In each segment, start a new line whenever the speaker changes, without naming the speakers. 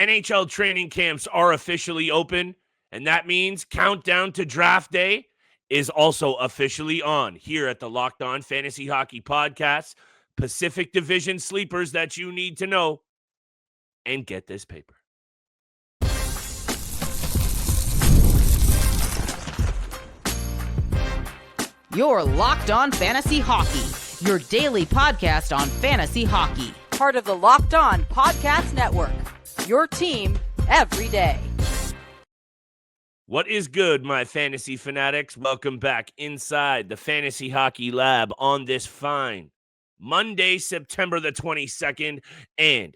NHL training camps are officially open, and that means countdown to draft day is also officially on here at the Locked On Fantasy Hockey Podcast. Pacific Division sleepers that you need to know, and get this paper.
You're Locked On Fantasy Hockey, your daily podcast on fantasy hockey.
Part of the Locked On Podcast Network, your team every day.
What is good, my fantasy fanatics? Welcome back inside the Fantasy Hockey Lab on this fine Monday, September the 22nd, and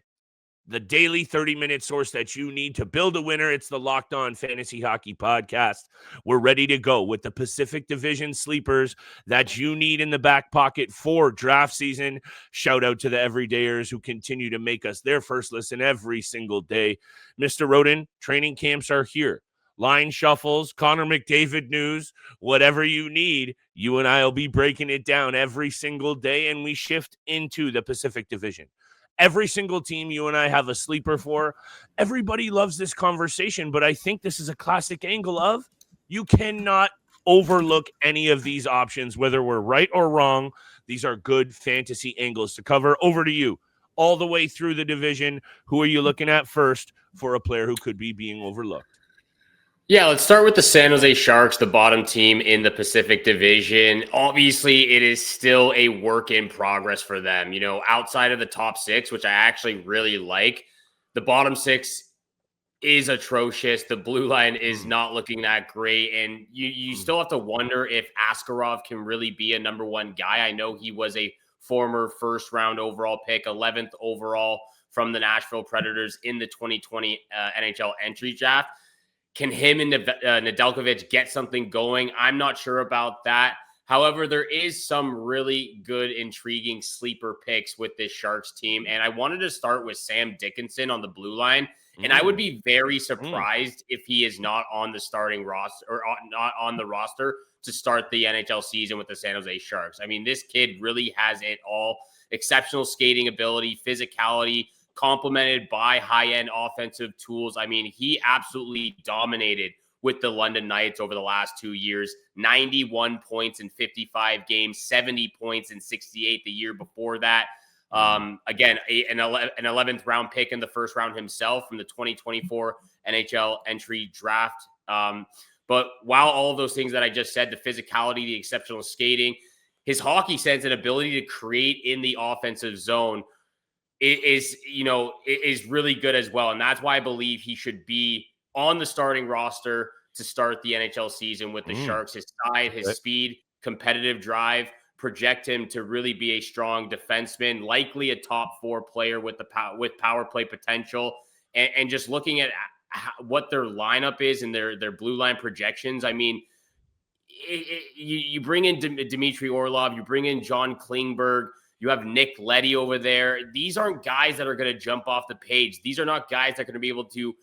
the daily 30-minute source that you need to build a winner. It's the Locked On Fantasy Hockey Podcast. We're ready to go with the Pacific Division sleepers that you need in the back pocket for draft season. Shout out to the everydayers who continue to make us their first listen every single day. Mr. Roden, training camps are here. Line shuffles, Connor McDavid news, whatever you need, you and I will be breaking it down every single day, and we shift into the Pacific Division. Every single team you and I have a sleeper for. Everybody loves this conversation, but I think this is a classic angle of you cannot overlook any of these options, whether we're right or wrong. These are good fantasy angles to cover. Over to you. All the way through the division, who are you looking at first for a player who could be being overlooked?
Yeah, let's start with the San Jose Sharks, the bottom team in the Pacific Division. Obviously, it is still a work in progress for them. You know, outside of the top six, which I actually really like, the bottom six is atrocious. The blue line is not looking that great. And you still have to wonder if Askarov can really be a number one guy. I know he was a former first-round overall pick, 11th overall from the Nashville Predators in the 2020 NHL entry draft. Can him and Nedeljkovic get something going? I'm not sure about that. However, there is some really good, intriguing sleeper picks with this Sharks team. And I wanted to start with Sam Dickinson on the blue line. And I would be very surprised if he is not on the starting roster or not on the roster to start the NHL season with the San Jose Sharks. I mean, this kid really has it all. Exceptional skating ability, physicality, complemented by high-end offensive tools. I mean, he absolutely dominated with the London Knights over the last 2 years. 91 points in 55 games, 70 points in 68 the year before that. Again, an 11th round pick in the first round himself from the 2024 NHL entry draft. But while all of those things that I just said, the physicality, the exceptional skating, his hockey sense and ability to create in the offensive zone is really good as well. And that's why I believe he should be on the starting roster to start the NHL season with the Sharks. His size, his speed, competitive drive project him to really be a strong defenseman, likely a top four player with power play potential. And just looking at what their lineup is and their blue line projections, I mean, you bring in Dmitry Orlov, you bring in John Klingberg, you have Nick Leddy over there. These aren't guys that are going to jump off the page. These are not guys that are going to be able to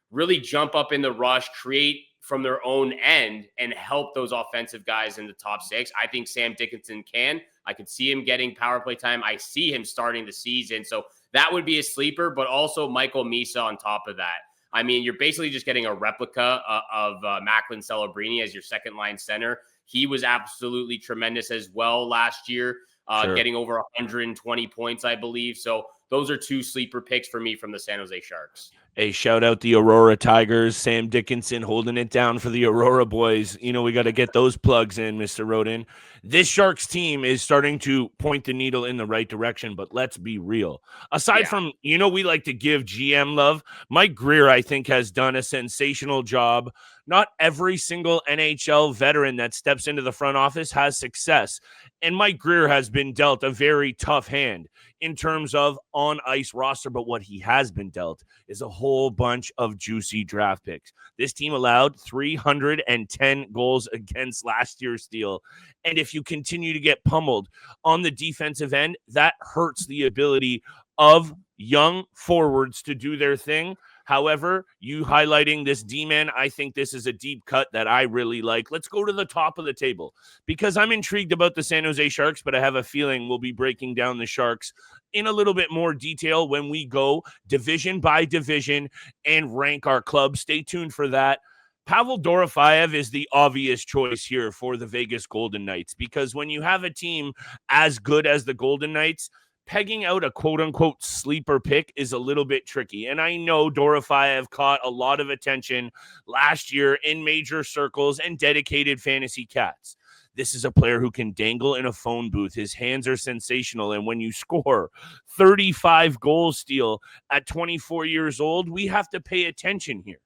really jump up in the rush, create from their own end, and help those offensive guys in the top six. I think Sam Dickinson can. I could see him getting power play time. I see him starting the season. So that would be a sleeper, but also Michael Misa on top of that. I mean, you're basically just getting a replica of Macklin Celebrini as your second line center. He was absolutely tremendous as well last year. Getting over 120 points, I believe. So those are two sleeper picks for me from the San Jose Sharks.
Hey, shout out the Aurora Tigers. Sam Dickinson holding it down for the Aurora boys. You know, we got to get those plugs in, Mr. Roden. This Sharks team is starting to point the needle in the right direction, but let's be real. Aside from, we like to give GM love. Mike Greer, I think, has done a sensational job. Not every single NHL veteran that steps into the front office has success. And Mike Greer has been dealt a very tough hand in terms of on-ice roster, but what he has been dealt is a whole bunch of juicy draft picks. This team allowed 310 goals against last year's deal, and if you continue to get pummeled on the defensive end, that hurts the ability of young forwards to do their thing. However, you highlighting this D-man, I think this is a deep cut that I really like. Let's go to the top of the table because I'm intrigued about the San Jose Sharks, but I have a feeling we'll be breaking down the Sharks in a little bit more detail when we go division by division and rank our clubs. Stay tuned for that. Pavel Dorofeyev is the obvious choice here for the Vegas Golden Knights because when you have a team as good as the Golden Knights, pegging out a quote-unquote sleeper pick is a little bit tricky. And I know Dorofeyev caught a lot of attention last year in major circles and dedicated fantasy cats. This is a player who can dangle in a phone booth. His hands are sensational. And when you score 35 goals steal at 24 years old, we have to pay attention here.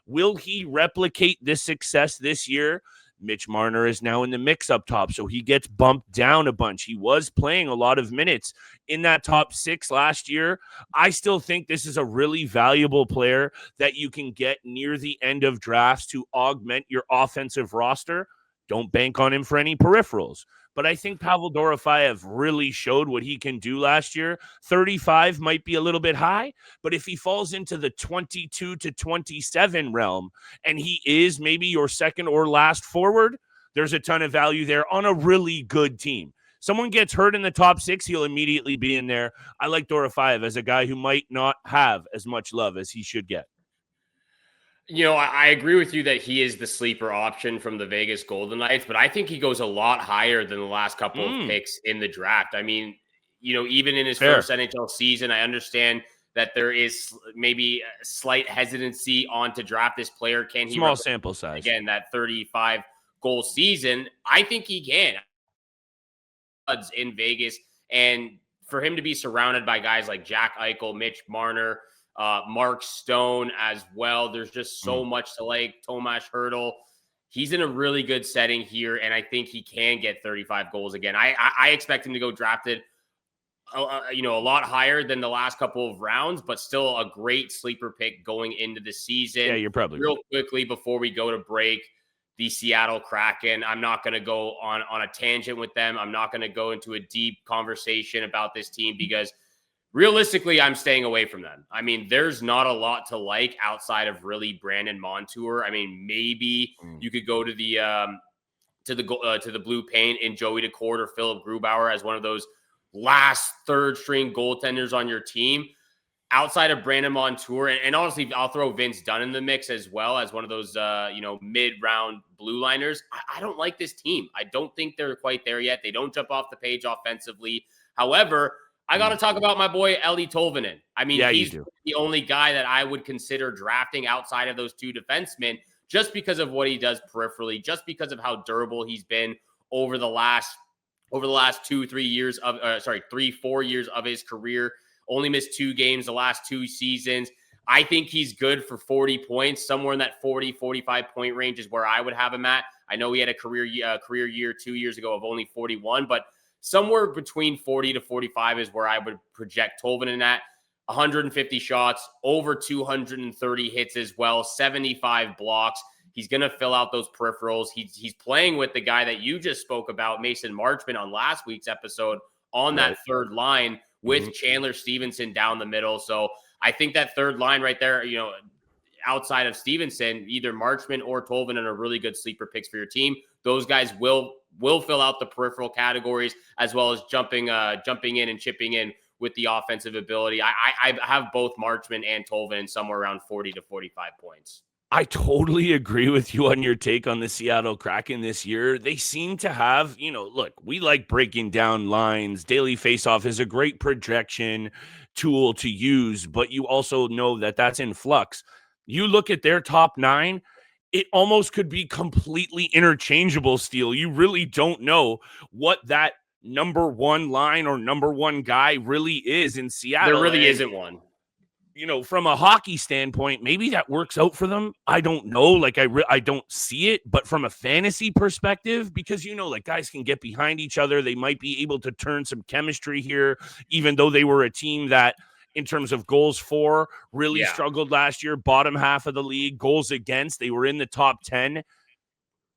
Will he replicate this success this year? Mitch Marner is now in the mix up top, so he gets bumped down a bunch. He was playing a lot of minutes in that top 6 last year. I still think this is a really valuable player that you can get near the end of drafts to augment your offensive roster. Don't bank on him for any peripherals. But I think Pavel Dorofeyev really showed what he can do last year. 35 might be a little bit high, but if he falls into the 22 to 27 realm and he is maybe your second or last forward, there's a ton of value there on a really good team. Someone gets hurt in the top 6, he'll immediately be in there. I like Dorofeyev as a guy who might not have as much love as he should get.
I agree with you that he is the sleeper option from the Vegas Golden Knights, but I think he goes a lot higher than the last couple of picks in the draft. I mean, even in his first NHL season, I understand that there is maybe a slight hesitancy on to draft this player. Can he
small sample size
again that 35 goal season? I think he can in Vegas, and for him to be surrounded by guys like Jack Eichel, Mitch Marner, Mark Stone as well. There's just so much to like. Tomas Hertl, he's in a really good setting here, and I think he can get 35 goals again. I expect him to go drafted, a lot higher than the last couple of rounds, but still a great sleeper pick going into the season.
Yeah, you're probably
real
right.
Quickly before we go to break. The Seattle Kraken. I'm not going to go on a tangent with them. I'm not going to go into a deep conversation about this team because realistically, I'm staying away from them. I mean, there's not a lot to like outside of really Brandon Montour. I mean, maybe you could go to the blue paint in Joey Daccord or Philip Grubauer as one of those last third string goaltenders on your team. Outside of Brandon Montour, and honestly, I'll throw Vince Dunn in the mix as well as one of those, mid-round blue liners. I don't like this team. I don't think they're quite there yet. They don't jump off the page offensively. However, I got to talk about my boy, Ellie Tolvanen. I mean, he's the only guy that I would consider drafting outside of those two defensemen just because of what he does peripherally, just because of how durable he's been over the last 3-4 years of his career. Only missed 2 games the last 2 seasons. I think he's good for 40 points. Somewhere in that 40, 45 point range is where I would have him at. I know he had a career year 2 years ago of only 41, but somewhere between 40 to 45 is where I would project Tolvanen at. 150 shots, over 230 hits as well, 75 blocks. He's going to fill out those peripherals. He's playing with the guy that you just spoke about, Mason Marchment, on last week's episode on that third line with Chandler Stevenson down the middle. So I think that third line right there, outside of Stevenson, either Marchment or Tolvanen are really good sleeper picks for your team. Those guys will fill out the peripheral categories as well as jumping in and chipping in with the offensive ability. I have both Marchment and Tolvanen somewhere around 40 to 45 points.
I totally agree with you on your take on the Seattle Kraken this year. They seem to have, look, we like breaking down lines. Daily Faceoff is a great projection tool to use, but you also know that that's in flux. You look at their top 9, it almost could be completely interchangeable still. You really don't know what that number 1 line or number 1 guy really is in Seattle.
There really isn't one.
From a hockey standpoint, maybe that works out for them. I don't know. I don't see it. But from a fantasy perspective, because, guys can get behind each other. They might be able to turn some chemistry here, even though they were a team that, in terms of goals for, really struggled last year. Bottom half of the league, goals against. They were in the top 10.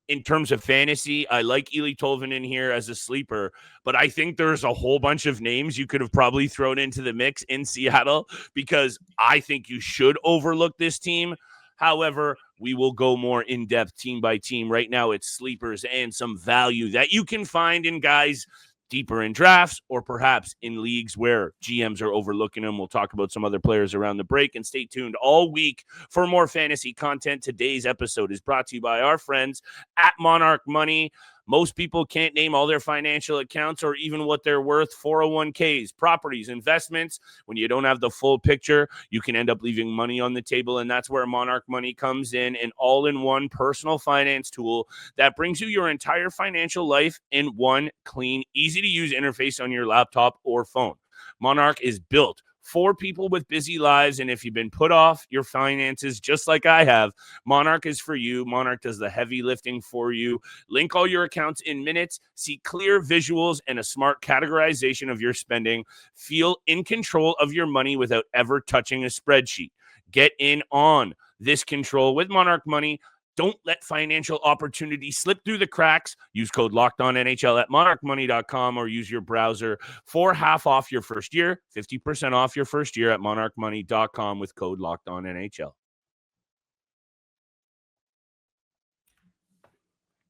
in terms of fantasy, I like Eeli Tolvanen here as a sleeper, but I think there's a whole bunch of names you could have probably thrown into the mix in Seattle because I think you should overlook this team. However, we will go more in-depth team by team. Right now, it's sleepers and some value that you can find in guys deeper in drafts or perhaps in leagues where GMs are overlooking them. We'll talk about some other players around the break, and stay tuned all week for more fantasy content. Today's episode is brought to you by our friends at Monarch Money. Most people can't name all their financial accounts or even what they're worth. 401ks, properties, investments. When you don't have the full picture, you can end up leaving money on the table, and that's where Monarch Money comes in, an all-in-one personal finance tool that brings you your entire financial life in one clean, easy-to-use interface on your laptop or phone. Monarch is built for people with busy lives, and if you've been put off your finances just like I have, Monarch is for you. Monarch does the heavy lifting for you. Link all your accounts in minutes, see clear visuals and a smart categorization of your spending. Feel in control of your money without ever touching a spreadsheet. Get in on this control with Monarch Money. Don't let financial opportunity slip through the cracks. Use code LOCKEDONNHL at monarchmoney.com or use your browser for half off your first year, 50% off your first year at monarchmoney.com with code LOCKEDONNHL.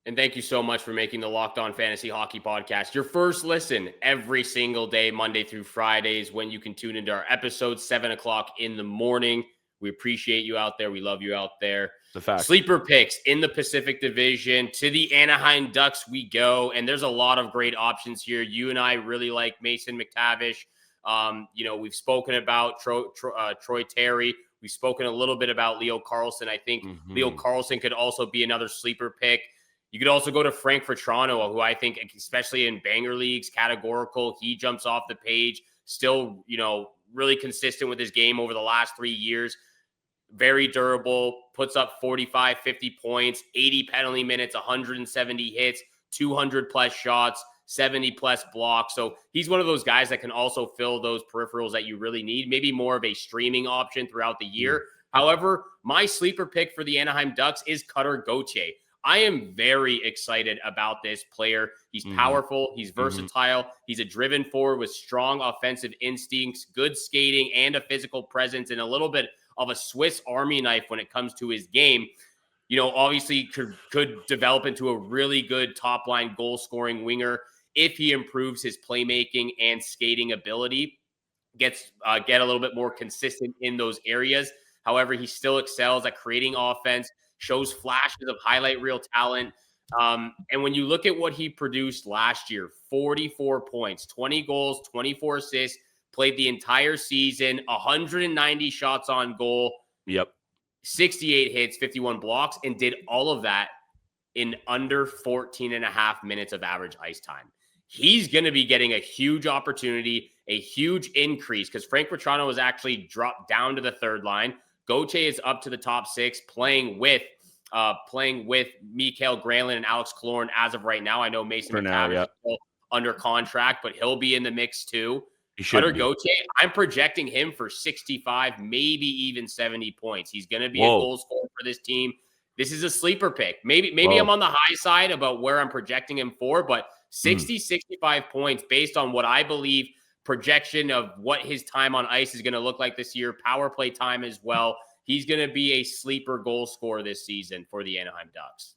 And thank you so much for making the Locked On Fantasy Hockey Podcast your first listen every single day, Monday through Fridays, when you can tune into our episodes, 7 o'clock in the morning. We appreciate you out there. We love you out there.
The fact.
Sleeper picks in the Pacific Division. To the Anaheim Ducks we go, and there's a lot of great options here. You and I really like Mason McTavish. We've spoken about Troy Terry. We've spoken a little bit about Leo Carlson. I think Leo Carlson could also be another sleeper pick. You could also go to Frank Vatrano, who I think, especially in banger leagues, categorical, he jumps off the page. Still, really consistent with his game over the last 3 years. Very durable, puts up 45, 50 points, 80 penalty minutes, 170 hits, 200 plus shots, 70 plus blocks. So he's one of those guys that can also fill those peripherals that you really need, maybe more of a streaming option throughout the year. However, my sleeper pick for the Anaheim Ducks is Cutter Gauthier. I am very excited about this player. He's powerful. He's versatile. He's a driven forward with strong offensive instincts, good skating, and a physical presence, and a little bit of a Swiss Army knife when it comes to his game. Obviously could develop into a really good top-line goal-scoring winger if he improves his playmaking and skating ability, get a little bit more consistent in those areas. However, he still excels at creating offense, shows flashes of highlight reel talent. And when you look at what he produced last year, 44 points, 20 goals, 24 assists, played the entire season, 190 shots on goal.
Yep.
68 hits, 51 blocks, and did all of that in under 14 and a half minutes of average ice time. He's going to be getting a huge opportunity, a huge increase, because Frank Vatrano was actually dropped down to the third line. Gauthier is up to the top six, playing with Mikael Granlund and Alex Killorn as of right now. I know Mason McTavish is still under contract, but he'll be in the mix too. Cutter Gauthier, I'm projecting him for 65, maybe even 70 points. He's going to be a goal scorer for this team. This is a sleeper pick. Maybe I'm on the high side about where I'm projecting him for, but 65 points based on what I believe projection of what his time on ice is going to look like this year, power play time as well. He's going to be a sleeper goal scorer this season for the Anaheim Ducks.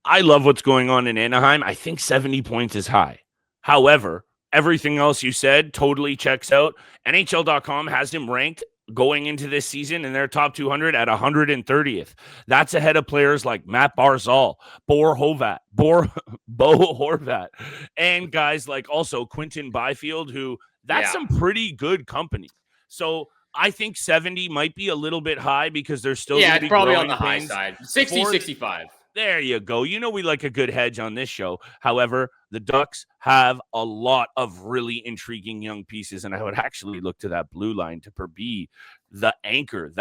I love what's going on in Anaheim. I think 70 points is high. However, everything else you said totally checks out. NHL.com has him ranked going into this season in their top 200 at 130th. That's ahead of players like Matt Barzal, Bo Horvat, and guys like also Quinton Byfield, who that's some pretty good company. So I think 70 might be a little bit high because there's still
it's probably on the high side. 65.
There you go. We like a good hedge on this show. However, the Ducks have a lot of really intriguing young pieces, and I would actually look to that blue line to be the anchor.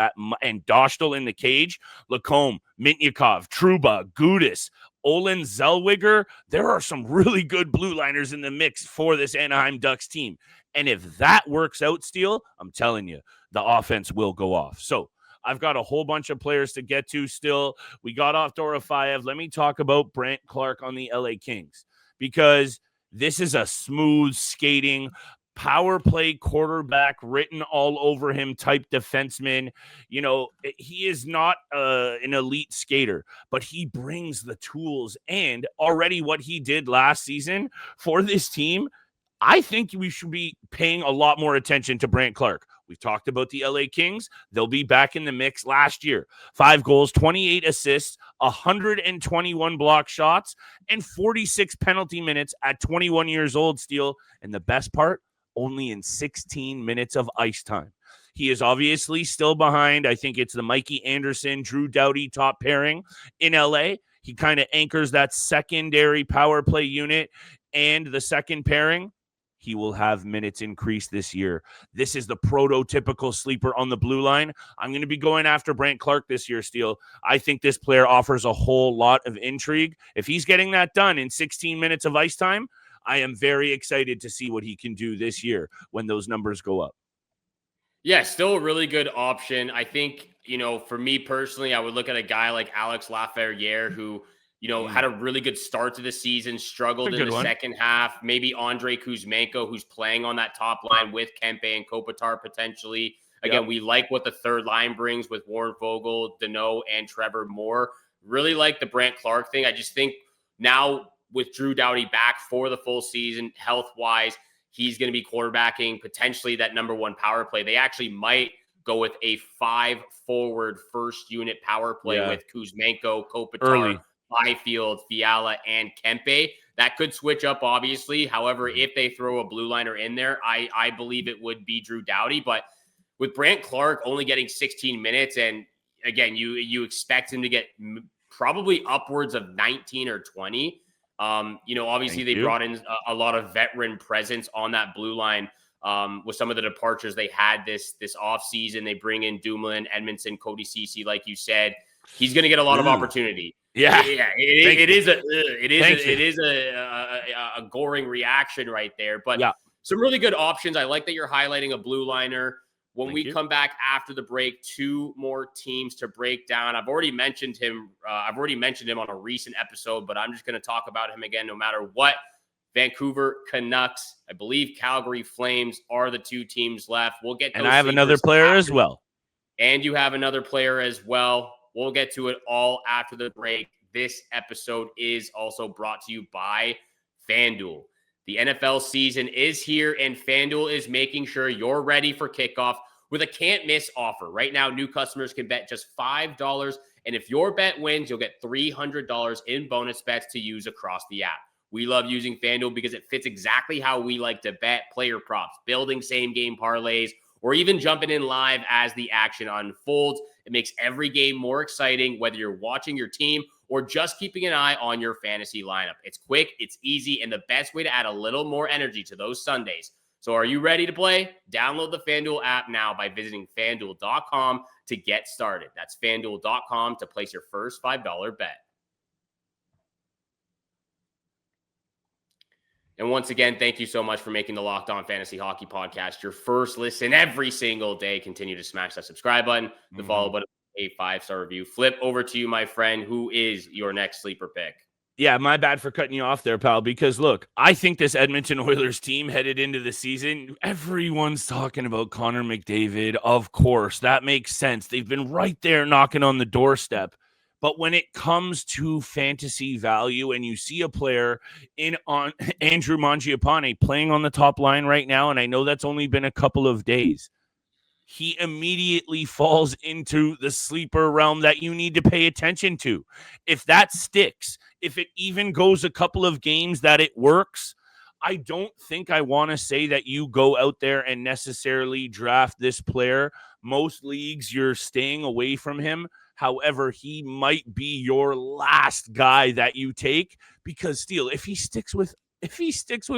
And Dostal in the cage, Lacombe, Mintnyakov, Trouba, Gudis, Olin Zellweger. There are some really good blue liners in the mix for this Anaheim Ducks team. And if that works out, Steele, I'm telling you, the offense will go off. So I've got a whole bunch of players to get to still. We got off Dorofeyev. Let me talk about Brandt Clarke on the LA Kings, because this is a smooth skating power play quarterback written all over him type defenseman. You know, he is not an elite skater, but he brings the tools, and already what he did last season for this team, I think we should be paying a lot more attention to Brandt Clarke. We've talked about the LA Kings. They'll be back in the mix last year. 5 goals, 28 assists, 121 block shots, and 46 penalty minutes at 21 years old, Steele. And the best part, only in 16 minutes of ice time. He is obviously still behind. I think it's the Mikey Anderson, Drew Doughty top pairing in LA. He kind of anchors that secondary power play unit and the second pairing. He will have minutes increase this year. This is the prototypical sleeper on the blue line. I'm going to be going after Brandt Clarke this year, Steele. I think this player offers a whole lot of intrigue. If he's getting that done in 16 minutes of ice time, I am very excited to see what he can do this year when those numbers go up.
Yeah, still a really good option. I think, for me personally, I would look at a guy like Alex Lafreniere, who, had a really good start to the season, struggled in the second half. Maybe Andrei Kuzmenko, who's playing on that top line with Kempe and Kopitar potentially. Again, we like what the third line brings with Warren Foegele, Deneau, and Trevor Moore. Really like the Brandt Clarke thing. I just think now with Drew Doughty back for the full season, health-wise, he's going to be quarterbacking potentially that number one power play. They actually might go with a 5-forward first unit power play with Kuzmenko, Kopitar, Byfield, Fiala, and Kempe. That could switch up, obviously. However, if they throw a blue liner in there, I believe it would be Drew Doughty. But with Brandt Clarke only getting 16 minutes, and again, you expect him to get probably upwards of 19 or 20. Obviously they brought in a lot of veteran presence on that blue line with some of the departures they had this off season. They bring in Dumoulin, Edmondson, Cody Ceci, like you said. He's going to get a lot of opportunity. It is a goring reaction right there. But some really good options. I like that you're highlighting a blue liner. When we come back after the break, 2 more teams to break down. I've already mentioned him. On a recent episode, but I'm just going to talk about him again no matter what. Vancouver Canucks, I believe Calgary Flames are the 2 teams left. We'll get
and I have another player as well.
And you have another player as well. We'll get to it all after the break. This episode is also brought to you by FanDuel. The NFL season is here, and FanDuel is making sure you're ready for kickoff with a can't-miss offer. Right now, new customers can bet just $5, and if your bet wins, you'll get $300 in bonus bets to use across the app. We love using FanDuel because it fits exactly how we like to bet: player props, building same-game parlays, or even jumping in live as the action unfolds. It makes every game more exciting, whether you're watching your team or just keeping an eye on your fantasy lineup. It's quick, it's easy, and the best way to add a little more energy to those Sundays. So are you ready to play? Download the FanDuel app now by visiting FanDuel.com to get started. That's FanDuel.com to place your first $5 bet. And once again, thank you so much for making the Locked On Fantasy Hockey Podcast your first listen every single day. Continue to smash that subscribe button, the follow button, a 5-star review. Flip over to you, my friend. Who is your next sleeper pick?
Yeah, my bad for cutting you off there, pal, because look, I think this Edmonton Oilers team headed into the season, everyone's talking about Connor McDavid. Of course, that makes sense. They've been right there knocking on the doorstep. But when it comes to fantasy value and you see a player on Andrew Mangiapane playing on the top line right now, and I know that's only been a couple of days, he immediately falls into the sleeper realm that you need to pay attention to. If that sticks, if it even goes a couple of games that it works, I don't think I want to say that you go out there and necessarily draft this player. Most leagues, you're staying away from him. However, he might be your last guy that you take because, Steele, if he sticks with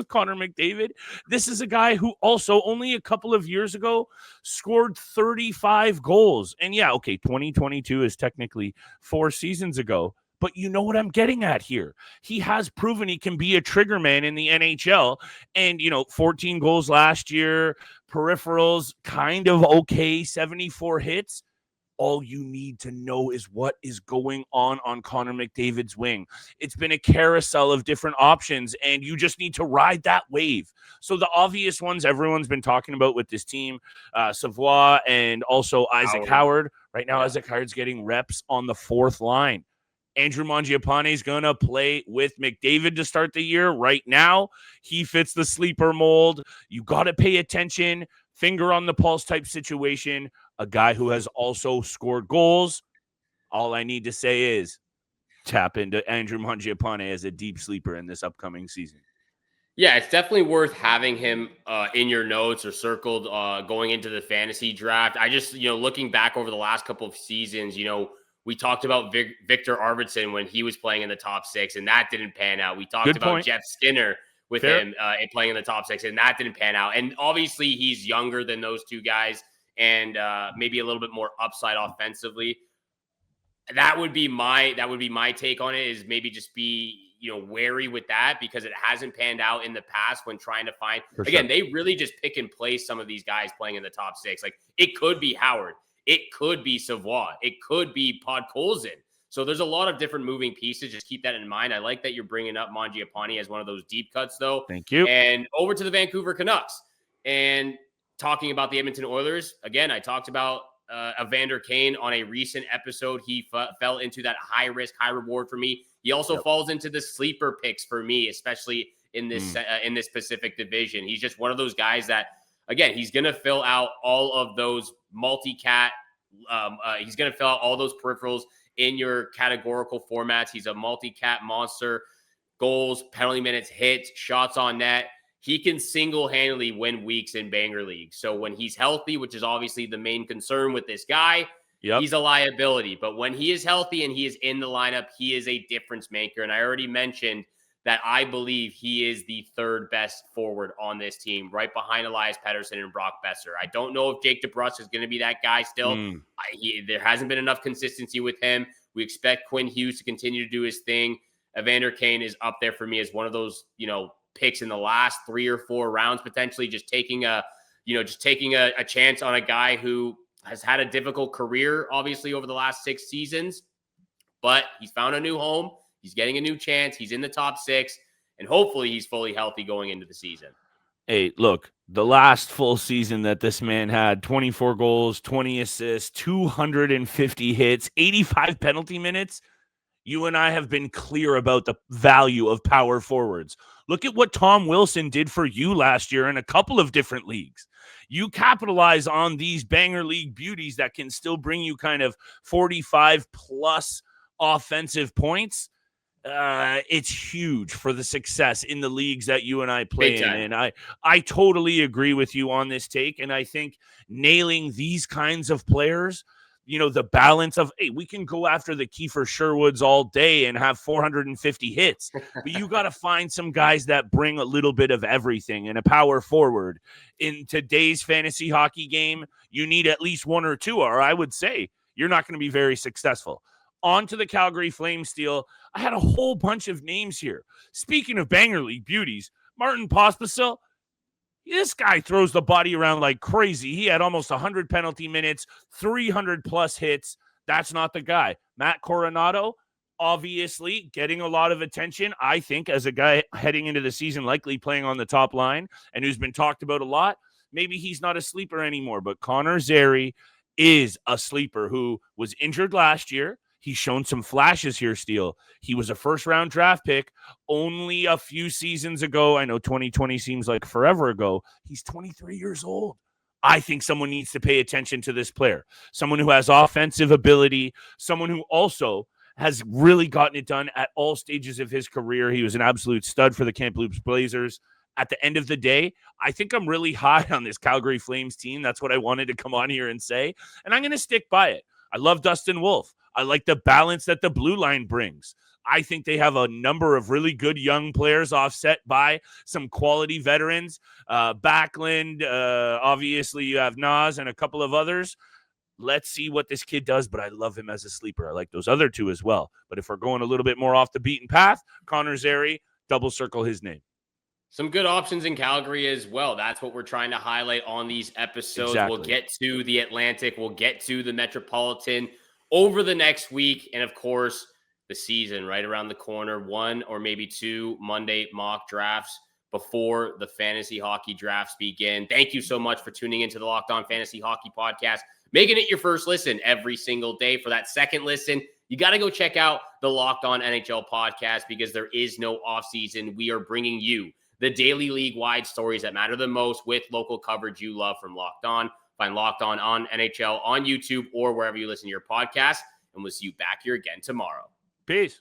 Connor McDavid, this is a guy who also only a couple of years ago scored 35 goals. And 2022 is technically 4 seasons ago. But you know what I'm getting at here. He has proven he can be a trigger man in the NHL. And, 14 goals last year, peripherals kind of okay, 74 hits. all you need to know is what is going on Connor McDavid's wing. It's been a carousel of different options, and you just need to ride that wave. So the obvious ones everyone's been talking about with this team, Savoie and also Isaac Howard. Right now, Isaac Howard's getting reps on the fourth line. Andrew Mangiapane is going to play with McDavid to start the year. Right now, he fits the sleeper mold. You got to pay attention, finger on the pulse type situation. A guy who has also scored goals. All I need to say is tap into Andrew Mangiapane as a deep sleeper in this upcoming season.
Yeah, it's definitely worth having him in your notes or circled going into the fantasy draft. I just, looking back over the last couple of seasons, we talked about Victor Arvidsson when he was playing in the top six, and that didn't pan out. We talked about Jeff Skinner with him playing in the top six, and that didn't pan out. And obviously, he's younger than those two guys, and maybe a little bit more upside offensively. That would be my take on it. Is maybe just be wary with that, because it hasn't panned out in the past when trying to find. They really just pick and place some of these guys playing in the top six. Like, it could be Howard. It could be Savoie. It could be Podkolzin. So there's a lot of different moving pieces. Just keep that in mind. I like that you're bringing up Mangiapane as one of those deep cuts, though.
Thank you.
And over to the Vancouver Canucks. And talking about the Edmonton Oilers, again, I talked about Evander Kane on a recent episode. He fell into that high risk, high reward for me. He also falls into the sleeper picks for me, especially in this Pacific division. He's just one of those guys that, again, he's going to fill out all of those multi-cat. He's going to fill out all those peripherals in your categorical formats. He's a multi-cat monster. Goals, penalty minutes, hits, shots on net. He can single-handedly win weeks in banger leagues. So when he's healthy, which is obviously the main concern with this guy, he's a liability. But when he is healthy and he is in the lineup, he is a difference maker. And I already mentioned that I believe he is the third best forward on this team, right behind Elias Pettersson and Brock Besser. I don't know if Jake DeBrusk is going to be that guy still. There hasn't been enough consistency with him. We expect Quinn Hughes to continue to do his thing. Evander Kane is up there for me as one of those, picks in the last 3 or 4 rounds, potentially just taking a chance on a guy who has had a difficult career, obviously, over the last 6 seasons, but he's found a new home. He's getting a new chance. He's in the top 6, and hopefully he's fully healthy going into the season.
Hey, look, the last full season that this man had, 24 goals, 20 assists, 250 hits, 85 penalty minutes. You and I have been clear about the value of power forwards. Look at what Tom Wilson did for you last year in a couple of different leagues. You capitalize on these banger league beauties that can still bring you kind of 45 plus offensive points. It's huge for the success in the leagues that you and I play in. And I totally agree with you on this take. And I think nailing these kinds of players, the balance of, hey, we can go after the Kiefer Sherwoods all day and have 450 hits, but you got to find some guys that bring a little bit of everything and a power forward. In today's fantasy hockey game, you need at least 1 or 2, or I would say you're not going to be very successful. On to the Calgary Flames deal. I had a whole bunch of names here. Speaking of banger league beauties, Martin Pospisil, this guy throws the body around like crazy. He had almost 100 penalty minutes, 300 plus hits. That's not the guy. Matt Coronado, obviously getting a lot of attention, I think, as a guy heading into the season, likely playing on the top line and who's been talked about a lot. Maybe he's not a sleeper anymore, but Connor Zary is a sleeper who was injured last year. He's shown some flashes here, Steele. He was a first-round draft pick only a few seasons ago. I know 2020 seems like forever ago. He's 23 years old. I think someone needs to pay attention to this player. Someone who has offensive ability, someone who also has really gotten it done at all stages of his career. He was an absolute stud for the Kamloops Blazers. At the end of the day, I think I'm really high on this Calgary Flames team. That's what I wanted to come on here and say, and I'm going to stick by it. I love Dustin Wolf. I like the balance that the blue line brings. I think they have a number of really good young players offset by some quality veterans. Backlund, obviously you have Nas and a couple of others. Let's see what this kid does, but I love him as a sleeper. I like those other 2 as well. But if we're going a little bit more off the beaten path, Connor Zary, double circle his name.
Some good options in Calgary as well. That's what we're trying to highlight on these episodes.
Exactly.
We'll get to the Atlantic. We'll get to the Metropolitan over the next week. And of course, the season right around the corner. 1 or maybe 2 Monday mock drafts before the fantasy hockey drafts begin. Thank you so much for tuning into the Locked On Fantasy Hockey Podcast, making it your first listen every single day. For that second listen, you got to go check out the Locked On NHL Podcast because there is no offseason. We are bringing you the daily league-wide stories that matter the most with local coverage you love from Locked On. Find Locked On NHL on YouTube or wherever you listen to your podcast. And we'll see you back here again tomorrow.
Peace.